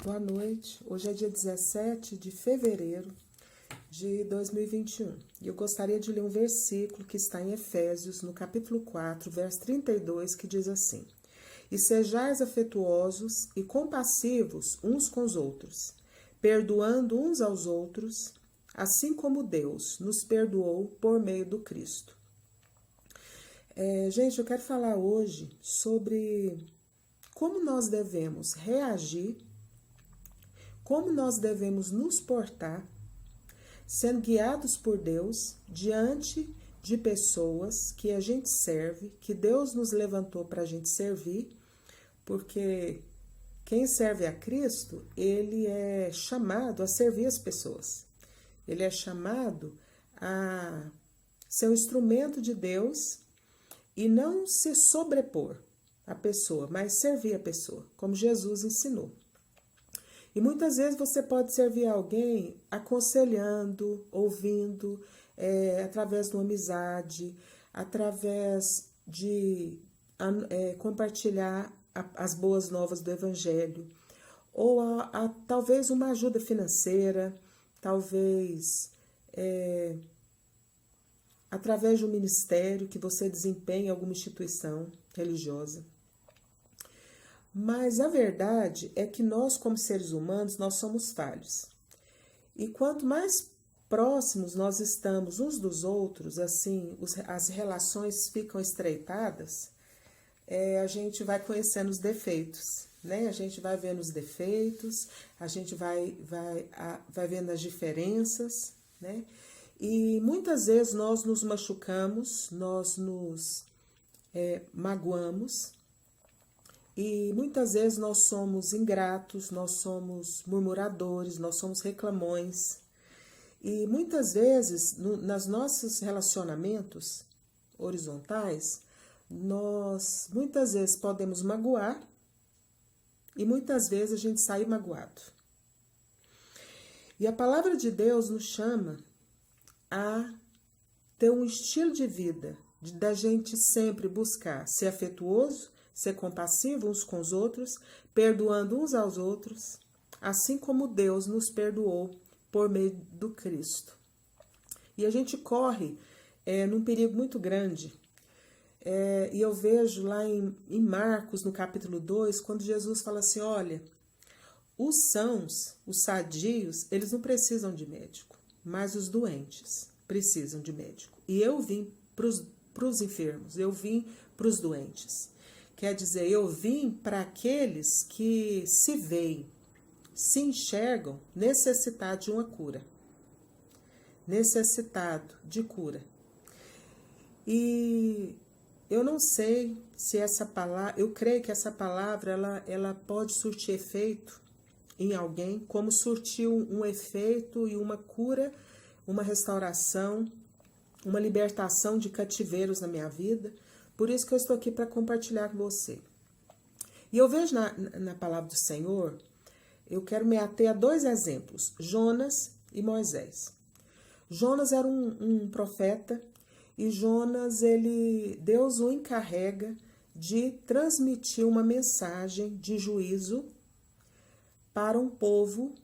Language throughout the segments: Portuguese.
Boa noite. Hoje é dia 17 de fevereiro de 2021. E eu gostaria de ler um versículo que está em Efésios, no capítulo 4, verso 32, que diz assim: E sejais afetuosos e compassivos uns com os outros, perdoando uns aos outros, assim como Deus nos perdoou por meio do Cristo. Gente, eu quero falar hoje sobre como nós devemos reagir, como nós devemos nos portar, sendo guiados por Deus diante de pessoas que a gente serve, que Deus nos levantou para a gente servir, porque quem serve a Cristo, ele é chamado a servir as pessoas. Ele é chamado a ser um instrumento de Deus e não se sobrepor à pessoa, mas servir a pessoa, como Jesus ensinou. E muitas vezes você pode servir alguém aconselhando, ouvindo, através de uma amizade, através de compartilhar as boas novas do Evangelho, ou talvez uma ajuda financeira, talvez através de um ministério que você desempenha em alguma instituição religiosa. Mas a verdade é que nós, como seres humanos, nós somos falhos. E quanto mais próximos nós estamos uns dos outros, assim, as relações ficam estreitadas, a gente vai conhecendo os defeitos, né? A gente vai vendo os defeitos, a gente vai vendo as diferenças, né? E muitas vezes nós nos machucamos, nós nos magoamos, e muitas vezes nós somos ingratos, nós somos murmuradores, nós somos reclamões. E muitas vezes, nos nossos relacionamentos horizontais, nós muitas vezes podemos magoar e muitas vezes a gente sai magoado. E a palavra de Deus nos chama a ter um estilo de vida, da gente sempre buscar ser afetuoso, ser compassivo uns com os outros, perdoando uns aos outros, assim como Deus nos perdoou por meio do Cristo. E a gente corre num perigo muito grande. E eu vejo lá em Marcos, no capítulo 2, quando Jesus fala assim, olha, os sãos, os sadios, eles não precisam de médico, mas os doentes precisam de médico. E eu vim para os enfermos, eu vim para os doentes. Quer dizer, eu vim para aqueles que se veem, se enxergam necessitados de uma cura. Necessitado de cura. E eu não sei se essa palavra, eu creio que essa palavra ela pode surtir efeito em alguém, como surtiu um efeito e uma cura, uma restauração, uma libertação de cativeiros na minha vida. Por isso que eu estou aqui para compartilhar com você. E eu vejo na palavra do Senhor, eu quero me ater a dois exemplos, Jonas e Moisés. Jonas era um profeta e Jonas, Deus o encarrega de transmitir uma mensagem de juízo para um povo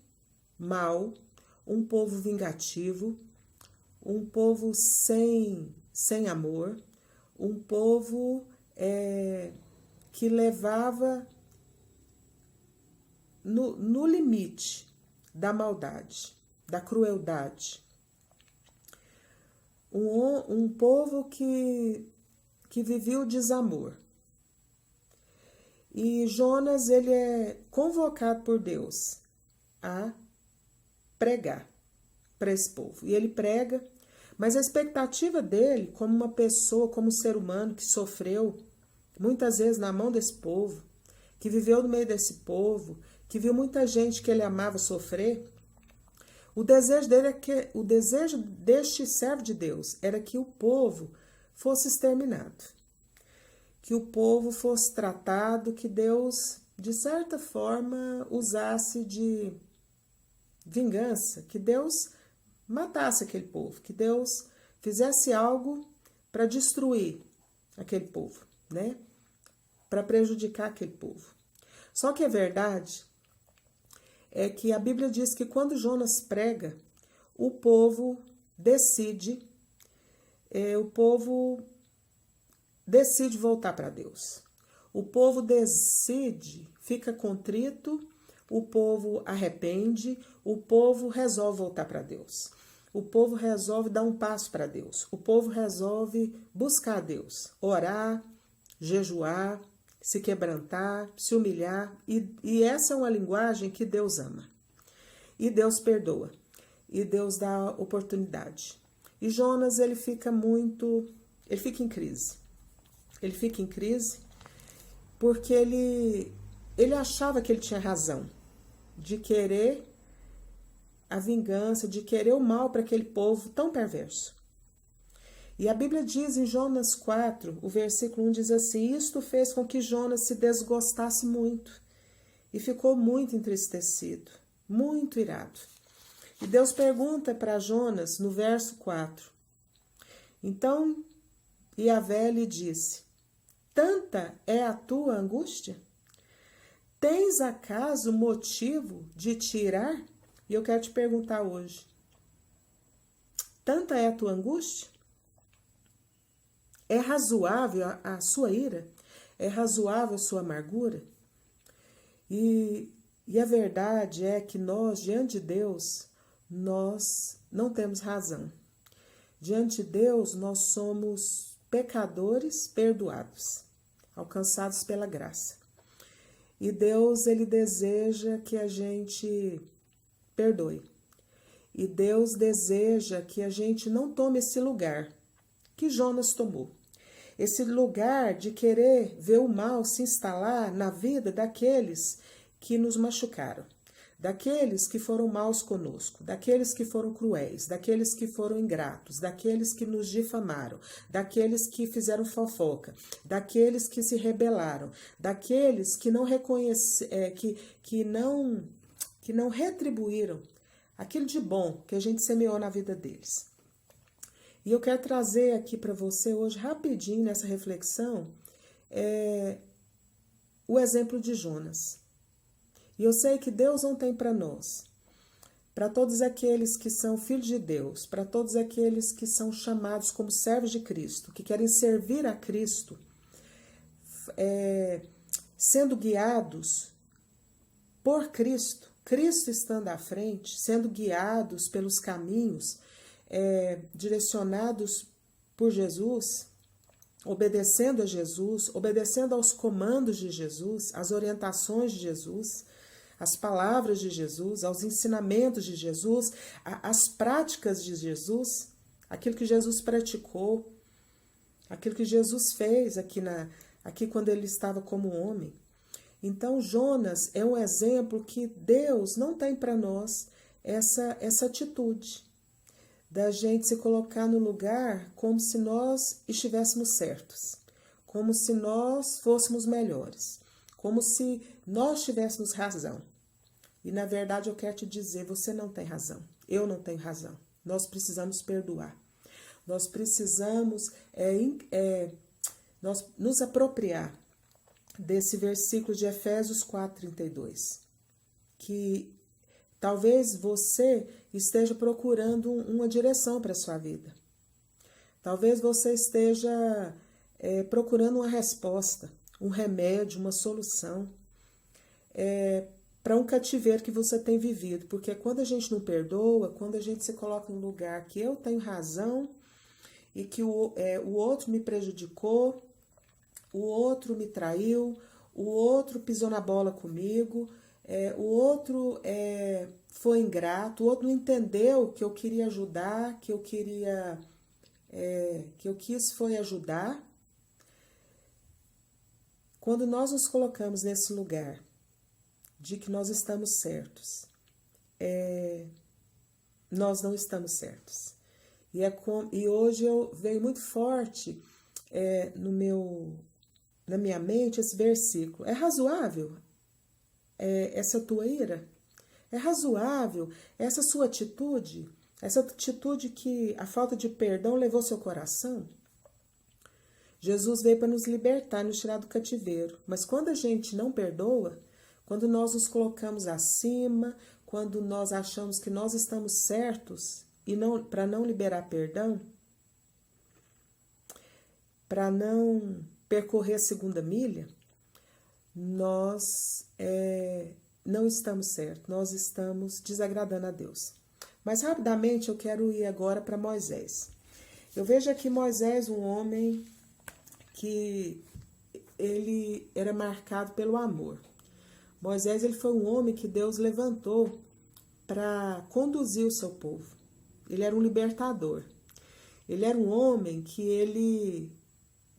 mau, um povo vingativo, um povo sem amor, um povo que levava no limite da maldade, da crueldade. Um povo que vivia o desamor. E Jonas, ele é convocado por Deus a pregar para esse povo. E ele prega, mas a expectativa dele, como uma pessoa, como um ser humano que sofreu muitas vezes na mão desse povo, que viveu no meio desse povo, que viu muita gente que ele amava sofrer, o desejo deste servo de Deus era que o povo fosse exterminado, que o povo fosse tratado, que Deus, de certa forma, usasse de vingança, que Deus matasse aquele povo, que Deus fizesse algo para destruir aquele povo, né? Para prejudicar aquele povo. Só que é verdade é que a Bíblia diz que quando Jonas prega, o povo decide, o povo decide voltar para Deus. O povo decide, fica contrito, o povo arrepende, o povo resolve voltar para Deus. O povo resolve dar um passo para Deus. O povo resolve buscar Deus, orar, jejuar, se quebrantar, se humilhar. E essa é uma linguagem que Deus ama. E Deus perdoa. E Deus dá oportunidade. E Jonas, ele fica em crise. Ele fica em crise porque ele achava que ele tinha razão de querer a vingança, de querer o mal para aquele povo tão perverso. E a Bíblia diz em Jonas 4, o versículo 1 diz assim: isto fez com que Jonas se desgostasse muito e ficou muito entristecido, muito irado. E Deus pergunta para Jonas no verso 4. Então Yahvé lhe disse: tanta é a tua angústia? Tens acaso motivo de te irar? E eu quero te perguntar hoje: tanta é a tua angústia? É razoável a sua ira? É razoável a sua amargura? E a verdade é que nós, diante de Deus, nós não temos razão. Diante de Deus, nós somos pecadores perdoados, alcançados pela graça. E Deus, ele deseja que a gente perdoe. E Deus deseja que a gente não tome esse lugar que Jonas tomou. Esse lugar de querer ver o mal se instalar na vida daqueles que nos machucaram, daqueles que foram maus conosco, daqueles que foram cruéis, daqueles que foram ingratos, daqueles que nos difamaram, daqueles que fizeram fofoca, daqueles que se rebelaram, daqueles que não que não retribuíram aquilo de bom que a gente semeou na vida deles. E eu quero trazer aqui para você hoje, rapidinho, nessa reflexão, o exemplo de Jonas. E eu sei que Deus não tem para nós, para todos aqueles que são filhos de Deus, para todos aqueles que são chamados como servos de Cristo, que querem servir a Cristo, sendo guiados por Cristo, Cristo estando à frente, sendo guiados pelos caminhos direcionados por Jesus, obedecendo a Jesus, obedecendo aos comandos de Jesus, às orientações de Jesus, às palavras de Jesus, aos ensinamentos de Jesus, às práticas de Jesus, aquilo que Jesus praticou, aquilo que Jesus fez aqui quando ele estava como homem. Então Jonas é um exemplo que Deus não tem para nós essa atitude da gente se colocar no lugar como se nós estivéssemos certos, como se nós fôssemos melhores, como se nós tivéssemos razão. E na verdade eu quero te dizer, você não tem razão, eu não tenho razão. Nós precisamos perdoar. Nós precisamos nós nos apropriar desse versículo de Efésios 4:32, que talvez você esteja procurando uma direção para a sua vida. Talvez você esteja procurando uma resposta, um remédio, uma solução para um cativeiro que você tem vivido. Porque quando a gente não perdoa, quando a gente se coloca no lugar que eu tenho razão e que o outro me prejudicou, o outro me traiu, o outro pisou na bola comigo, o outro foi ingrato, o outro não entendeu que eu queria ajudar, que eu quis foi ajudar. Quando nós nos colocamos nesse lugar de que nós estamos certos, nós não estamos certos. E hoje eu veio muito forte na minha mente esse versículo. É razoável essa tua ira? É razoável essa sua atitude? Essa atitude que a falta de perdão levou seu coração? Jesus veio para nos libertar, nos tirar do cativeiro. Mas quando a gente não perdoa, quando nós nos colocamos acima, quando nós achamos que nós estamos certos e não, para não liberar perdão, para não percorrer a segunda milha, nós não estamos certos, nós estamos desagradando a Deus. Mas rapidamente eu quero ir agora para Moisés. Eu vejo aqui Moisés, um homem que ele era marcado pelo amor. Moisés, ele foi um homem que Deus levantou para conduzir o seu povo. Ele era um libertador. Ele era um homem que ele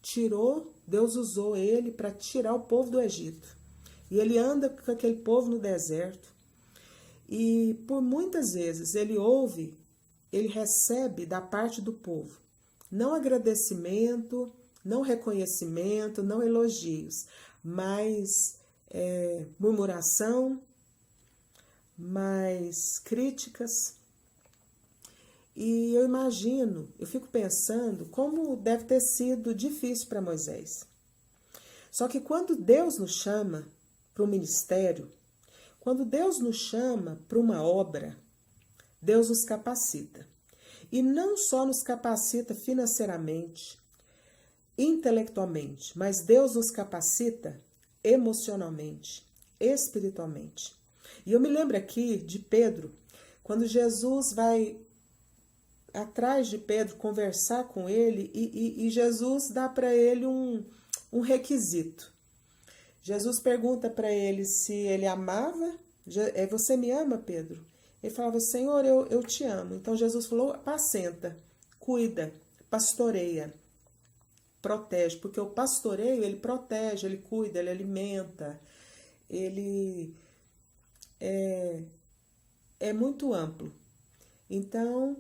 tirou, Deus usou ele para tirar o povo do Egito. E ele anda com aquele povo no deserto. E por muitas vezes ele recebe da parte do povo, não agradecimento, não reconhecimento, não elogios, mas murmuração, mais críticas. E eu fico pensando como deve ter sido difícil para Moisés. Só que quando Deus nos chama para o ministério, quando Deus nos chama para uma obra, Deus nos capacita. E não só nos capacita financeiramente, intelectualmente, mas Deus nos capacita emocionalmente, espiritualmente. E eu me lembro aqui de Pedro, quando Jesus vai atrás de Pedro conversar com ele e Jesus dá para ele um requisito. Jesus pergunta para ele se ele amava. Você me ama, Pedro? Ele falava, Senhor, eu te amo. Então Jesus falou, apacenta, cuida, pastoreia, protege. Porque o pastoreio, ele protege, ele cuida, ele alimenta, ele é muito amplo. Então,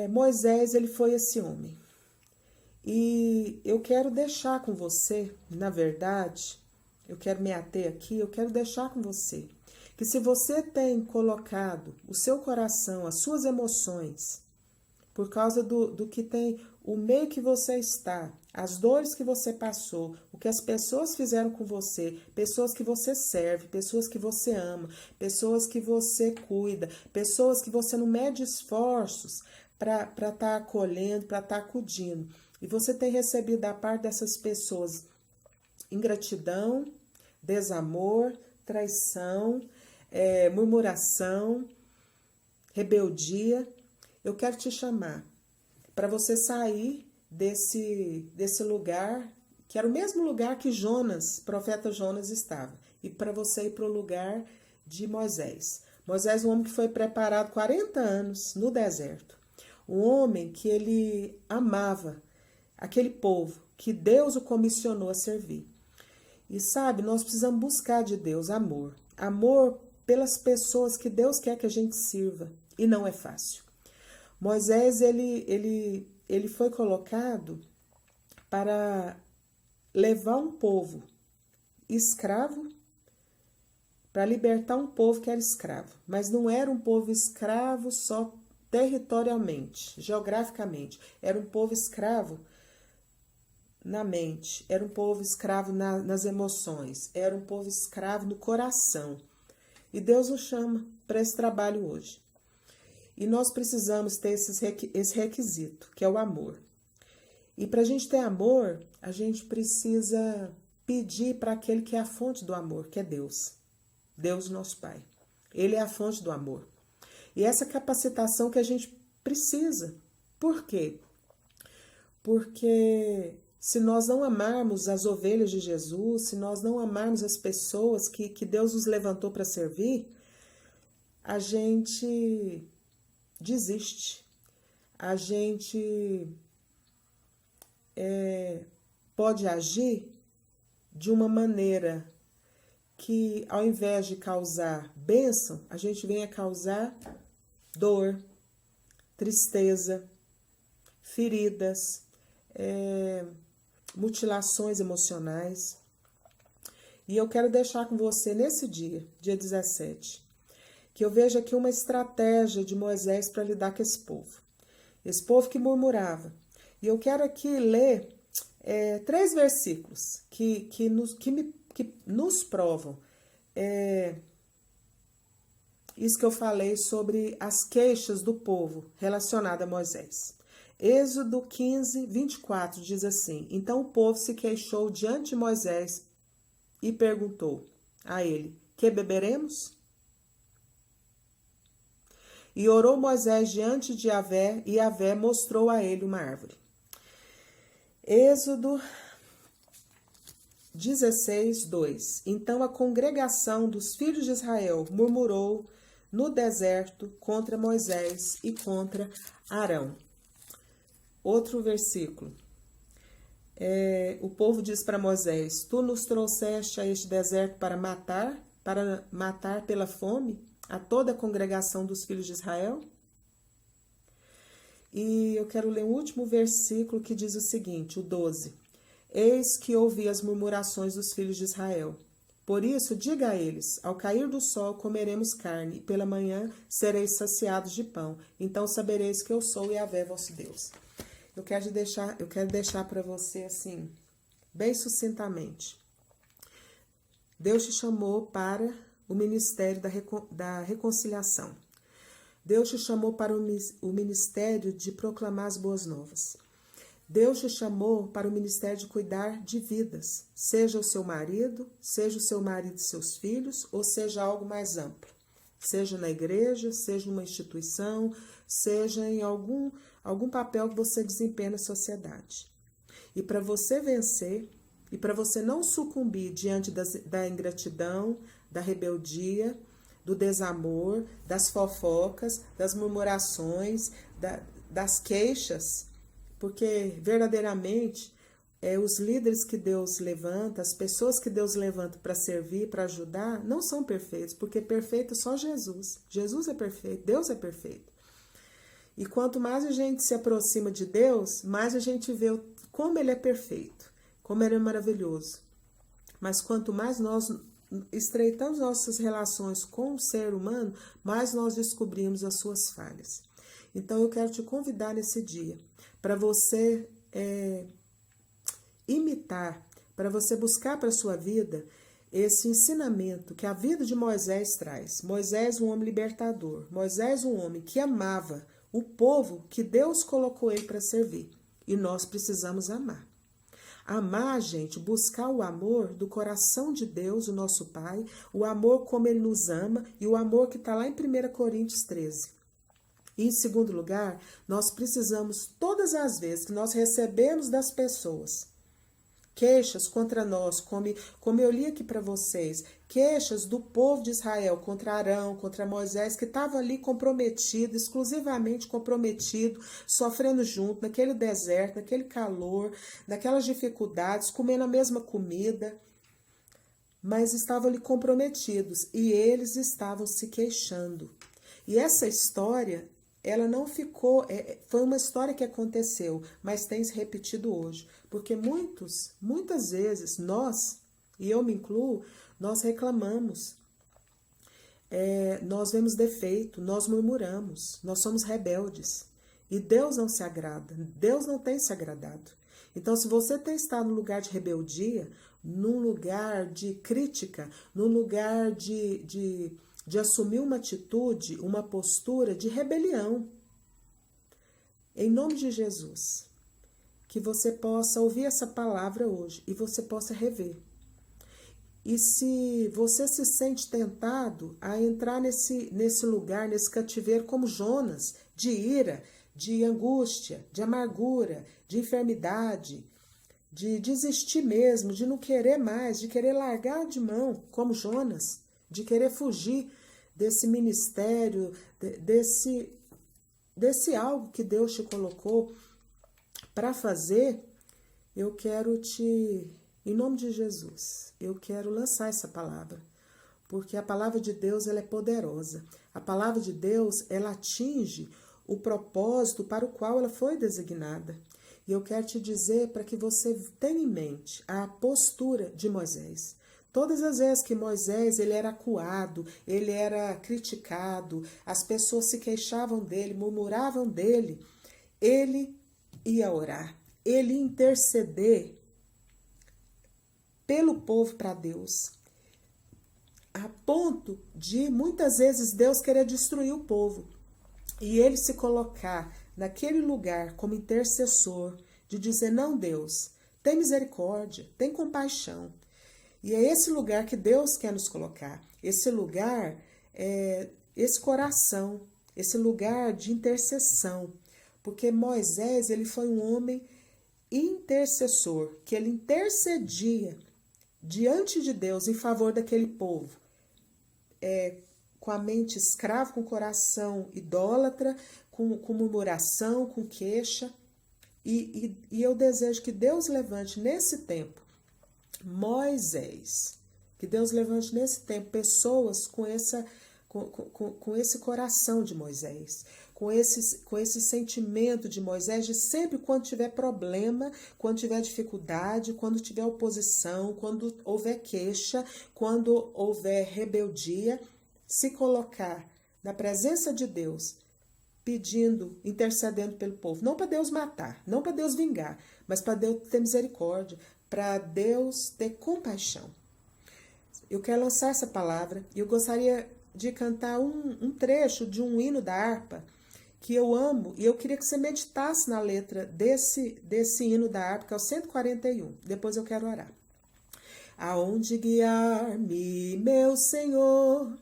Moisés, ele foi esse homem. E eu quero deixar com você, na verdade, eu quero me ater aqui, eu quero deixar com você, que se você tem colocado o seu coração, as suas emoções, por causa do que tem, o meio que você está, as dores que você passou, o que as pessoas fizeram com você, pessoas que você serve, pessoas que você ama, pessoas que você cuida, pessoas que você não mede esforços para estar acolhendo, para estar acudindo. E você tem recebido da parte dessas pessoas ingratidão, desamor, traição, murmuração, rebeldia. Eu quero te chamar para você sair desse lugar, que era o mesmo lugar que Jonas, profeta Jonas, estava, e para você ir para o lugar de Moisés. Moisés, um homem que foi preparado 40 anos no deserto, um homem que ele amava aquele povo que Deus o comissionou a servir. E sabe, nós precisamos buscar de Deus amor. Amor pelas pessoas que Deus quer que a gente sirva. E não é fácil. Moisés, ele foi colocado para levar um povo escravo, para libertar um povo que era escravo. Mas não era um povo escravo só territorialmente, geograficamente. Era um povo escravo na mente, era um povo escravo nas emoções, era um povo escravo no coração. E Deus nos chama para esse trabalho hoje. E nós precisamos ter esse requisito, que é o amor. E para a gente ter amor, a gente precisa pedir para aquele que é a fonte do amor, que é Deus. Deus, nosso Pai. Ele é a fonte do amor. E essa capacitação que a gente precisa. Por quê? Porque se nós não amarmos as ovelhas de Jesus, se nós não amarmos as pessoas que Deus nos levantou para servir, a gente desiste. A gente pode agir de uma maneira que, ao invés de causar bênção, a gente venha causar dor, tristeza, feridas, mutilações emocionais. E eu quero deixar com você nesse dia 17, que eu vejo aqui uma estratégia de Moisés para lidar com esse povo que murmurava. E eu quero aqui ler 3 versículos que que nos provam. Isso que eu falei sobre as queixas do povo relacionadas a Moisés. Êxodo 15, 24 diz assim: Então o povo se queixou diante de Moisés e perguntou a ele: Que beberemos? E orou Moisés diante de Yahvé, e Yahvé mostrou a ele uma árvore. Êxodo 16, 2. Então a congregação dos filhos de Israel murmurou no deserto contra Moisés e contra Arão. Outro versículo. O povo diz para Moisés: Tu nos trouxeste a este deserto para matar pela fome a toda a congregação dos filhos de Israel? E eu quero ler o último versículo que diz o seguinte, o 12. Eis que ouvi as murmurações dos filhos de Israel. Por isso, diga a eles, ao cair do sol comeremos carne, e pela manhã sereis saciados de pão. Então sabereis que eu sou Yahvé, vosso Deus. Eu quero deixar para você assim, bem sucintamente. Deus te chamou para o ministério da reconciliação. Deus te chamou para o ministério de proclamar as boas novas. Deus te chamou para o ministério de cuidar de vidas, seja o seu marido e seus filhos, ou seja algo mais amplo. Seja na igreja, seja numa instituição, seja em algum papel que você desempenha na sociedade. E para você vencer, e para você não sucumbir diante da ingratidão, da rebeldia, do desamor, das fofocas, das murmurações, das queixas, porque verdadeiramente os líderes que Deus levanta, as pessoas que Deus levanta para servir, para ajudar, não são perfeitos, porque perfeito é só Jesus. Jesus é perfeito, Deus é perfeito. E quanto mais a gente se aproxima de Deus, mais a gente vê como Ele é perfeito, como Ele é maravilhoso. Mas quanto mais nós estreitamos nossas relações com o ser humano, mais nós descobrimos as suas falhas. Então eu quero te convidar nesse dia para você imitar, para você buscar para a sua vida esse ensinamento que a vida de Moisés traz. Moisés, um homem libertador. Moisés, um homem que amava o povo que Deus colocou ele para servir. E nós precisamos amar. Amar, gente, buscar o amor do coração de Deus, o nosso Pai, o amor como Ele nos ama e o amor que está lá em 1 Coríntios 13. E em segundo lugar, nós precisamos, todas as vezes que nós recebemos das pessoas queixas contra nós, como eu li aqui para vocês, queixas do povo de Israel contra Arão, contra Moisés, que estavam ali comprometido, exclusivamente comprometido, sofrendo junto, naquele deserto, naquele calor, naquelas dificuldades, comendo a mesma comida, mas estavam ali comprometidos e eles estavam se queixando. E essa história, ela não ficou, foi uma história que aconteceu, mas tem se repetido hoje. Porque muitas vezes nós, e eu me incluo, nós reclamamos, nós vemos defeito, nós murmuramos, nós somos rebeldes. E Deus não se agrada, Deus não tem se agradado. Então, se você tem estado no lugar de rebeldia, num lugar de crítica, num lugar de assumir uma atitude, uma postura de rebelião. Em nome de Jesus, que você possa ouvir essa palavra hoje e você possa rever. E se você se sente tentado a entrar nesse lugar, nesse cativeiro como Jonas, de ira, de angústia, de amargura, de enfermidade, de desistir mesmo, de não querer mais, de querer largar de mão, como Jonas, de querer fugir desse ministério, desse algo que Deus te colocou para fazer, eu quero em nome de Jesus, eu quero lançar essa palavra, porque a palavra de Deus ela é poderosa. A palavra de Deus ela atinge o propósito para o qual ela foi designada. E eu quero te dizer para que você tenha em mente a postura de Moisés. Todas as vezes que Moisés ele era acuado, ele era criticado, as pessoas se queixavam dele, murmuravam dele, ele ia orar, ele ia interceder pelo povo para Deus, a ponto de muitas vezes Deus querer destruir o povo e ele se colocar naquele lugar como intercessor, de dizer: não, Deus, tem misericórdia, tem compaixão. E é esse lugar que Deus quer nos colocar. Esse lugar é esse coração, esse lugar de intercessão. Porque Moisés, ele foi um homem intercessor, que ele intercedia diante de Deus em favor daquele povo. Com a mente escrava, com o coração idólatra, com murmuração, com queixa. E eu desejo que Deus levante nesse tempo Moisés, que Deus levante nesse tempo pessoas com esse coração de Moisés, com esse sentimento de Moisés, de sempre quando tiver problema, quando tiver dificuldade, quando tiver oposição, quando houver queixa, quando houver rebeldia, se colocar na presença de Deus, pedindo, intercedendo pelo povo, não para Deus matar, não para Deus vingar, mas para Deus ter misericórdia, para Deus ter compaixão. Eu quero lançar essa palavra e eu gostaria de cantar um trecho de um hino da harpa que eu amo, e eu queria que você meditasse na letra desse hino da harpa, que é o 141. Depois eu quero orar. Aonde guiar-me, meu Senhor,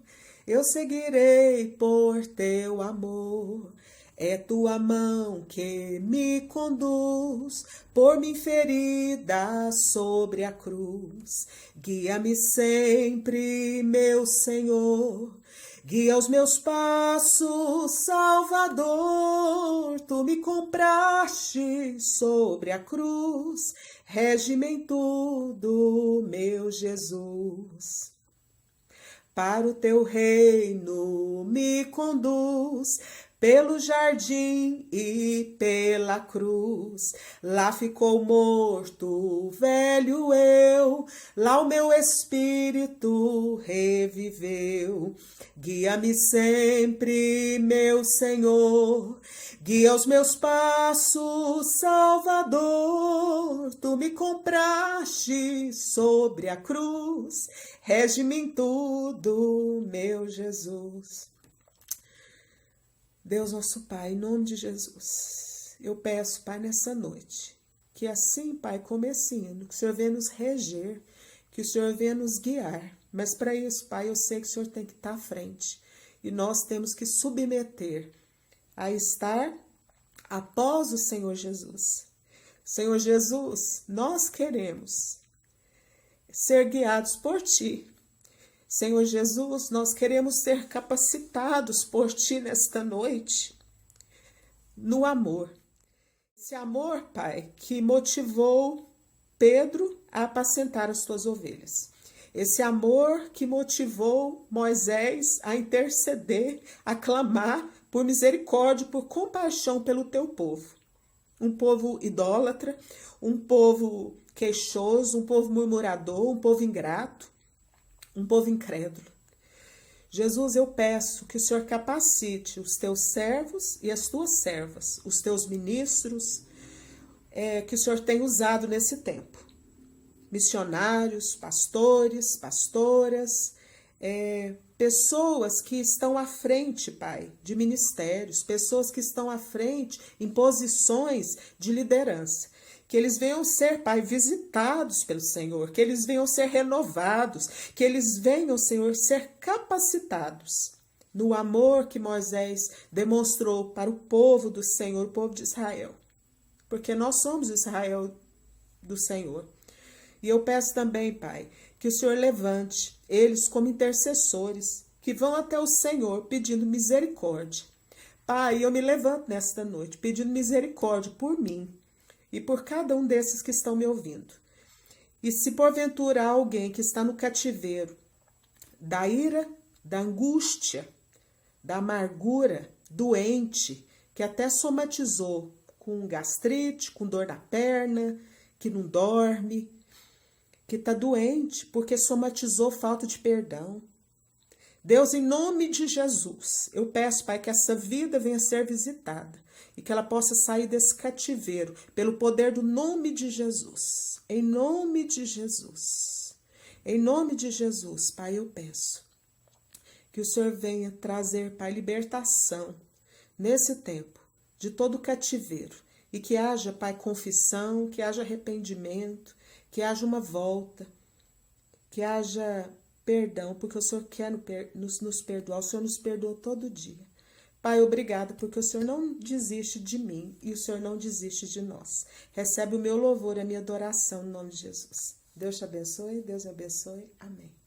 eu seguirei por teu amor. É tua mão que me conduz, por mim ferida sobre a cruz. Guia-me sempre, meu Senhor, guia os meus passos, Salvador. Tu me compraste sobre a cruz, rege-me em tudo, meu Jesus. Para o teu reino me conduz, pelo jardim e pela cruz. Lá ficou morto, velho eu, lá o meu espírito reviveu. Guia-me sempre, meu Senhor, guia os meus passos, Salvador. Tu me compraste sobre a cruz, rege-me em tudo, meu Jesus. Deus nosso Pai, em nome de Jesus, eu peço, Pai, nessa noite, que assim, Pai, como esse hino, que o Senhor venha nos reger, que o Senhor venha nos guiar, mas para isso, Pai, eu sei que o Senhor tem que estar à frente, e nós temos que submeter a estar após o Senhor Jesus. Senhor Jesus, nós queremos ser guiados por Ti. Senhor Jesus, nós queremos ser capacitados por Ti nesta noite, no amor. Esse amor, Pai, que motivou Pedro a apacentar as Tuas ovelhas. Esse amor que motivou Moisés a interceder, a clamar por misericórdia, por compaixão pelo Teu povo. Um povo idólatra, um povo queixoso, um povo murmurador, um povo ingrato, um povo incrédulo. Jesus, eu peço que o Senhor capacite os teus servos e as tuas servas, os teus ministros, que o Senhor tem usado nesse tempo. Missionários, pastores, pastoras, pessoas que estão à frente, Pai, de ministérios, pessoas que estão à frente em posições de liderança. Que eles venham ser, Pai, visitados pelo Senhor, que eles venham ser renovados, que eles venham, Senhor, ser capacitados no amor que Moisés demonstrou para o povo do Senhor, o povo de Israel. Porque nós somos Israel do Senhor. E eu peço também, Pai, que o Senhor levante eles como intercessores, que vão até o Senhor pedindo misericórdia. Pai, eu me levanto nesta noite pedindo misericórdia por mim e por cada um desses que estão me ouvindo. E se porventura há alguém que está no cativeiro da ira, da angústia, da amargura, doente, que até somatizou com gastrite, com dor na perna, que não dorme, que está doente porque somatizou falta de perdão. Deus, em nome de Jesus, eu peço, Pai, que essa vida venha ser visitada e que ela possa sair desse cativeiro pelo poder do nome de Jesus. Em nome de Jesus. Em nome de Jesus, Pai, eu peço que o Senhor venha trazer, Pai, libertação nesse tempo de todo cativeiro e que haja, Pai, confissão, que haja arrependimento, que haja uma volta, que haja perdão, porque o Senhor quer nos perdoar, o Senhor nos perdoa todo dia. Pai, obrigado, porque o Senhor não desiste de mim e o Senhor não desiste de nós. Recebe o meu louvor e a minha adoração no nome de Jesus. Deus te abençoe, Deus te abençoe. Amém.